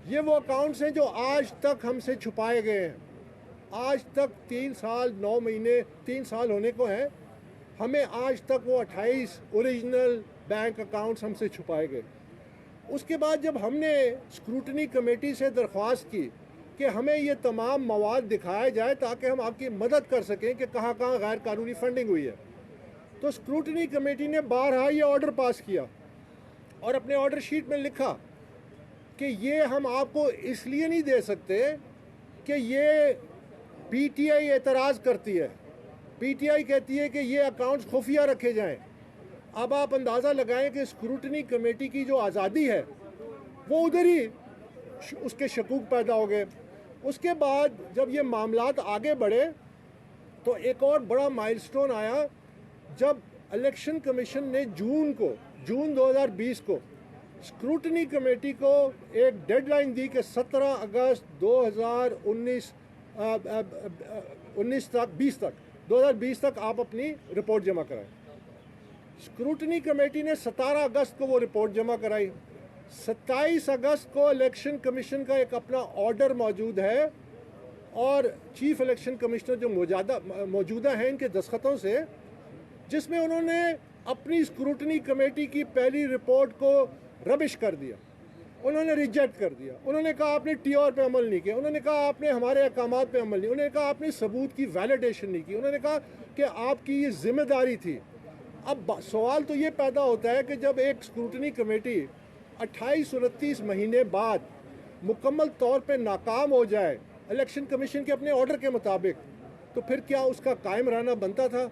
ये वो अकाउंट्स हैं जो आज तक हमसे छुपाए गए हैं। आज तक 3 साल 9 महीने 3 साल होने को हैं, हमें आज तक वो 28 ओरिजिनल बैंक अकाउंट्स हमसे छुपाए गए। उसके बाद जब हमने स्क्रूटनी कमेटी से दरख्वास्त की कि हमें ये तमाम मवाद दिखाया जाए ताकि हम आपकी मदद कर सकें कि कहाँ कहाँ गैर कानूनी फंडिंग हुई है, तो स्क्रूटनी कमेटी ने बारहा ये ऑर्डर पास किया और अपने ऑर्डर शीट में लिखा कि ये हम आपको इसलिए नहीं दे सकते कि ये पीटीआई एतराज़ करती है। पीटीआई कहती है कि ये अकाउंट्स खुफिया रखे जाएं। अब आप अंदाज़ा लगाएं कि स्क्रूटनी कमेटी की जो आज़ादी है वो उधर ही उसके शकूक पैदा हो गए। उसके बाद जब ये मामलात आगे बढ़े तो एक और बड़ा माइलस्टोन आया जब इलेक्शन कमीशन ने जून 2020 को स्क्रूटनी कमेटी को एक डेडलाइन दी कि 17 अगस्त 2020 तक आप अपनी रिपोर्ट जमा कराएं। स्क्रूटनी कमेटी ने 17 अगस्त को वो रिपोर्ट जमा कराई। 27 अगस्त को इलेक्शन कमीशन का एक अपना ऑर्डर मौजूद है और चीफ इलेक्शन कमिश्नर जो मौजूदा हैं इनके दस्तखतों से, जिसमें उन्होंने अपनी स्क्रूटनी कमेटी की पहली रिपोर्ट को रबिश कर दिया। उन्होंने रिजेक्ट कर दिया। उन्होंने कहा आपने टीआर पे अमल नहीं किया। उन्होंने कहा आपने हमारे अहकामात पे अमल नहीं। उन्होंने कहा आपने सबूत की वैलिडेशन नहीं की। उन्होंने कहा कि आपकी ये जिम्मेदारी थी। अब सवाल तो ये पैदा होता है कि जब एक स्क्रूटनी कमेटी 28-29 महीने बाद मुकम्मल तौर पे नाकाम हो जाए इलेक्शन कमीशन के अपने ऑर्डर के मुताबिक, तो फिर क्या उसका कायम रहना बनता था?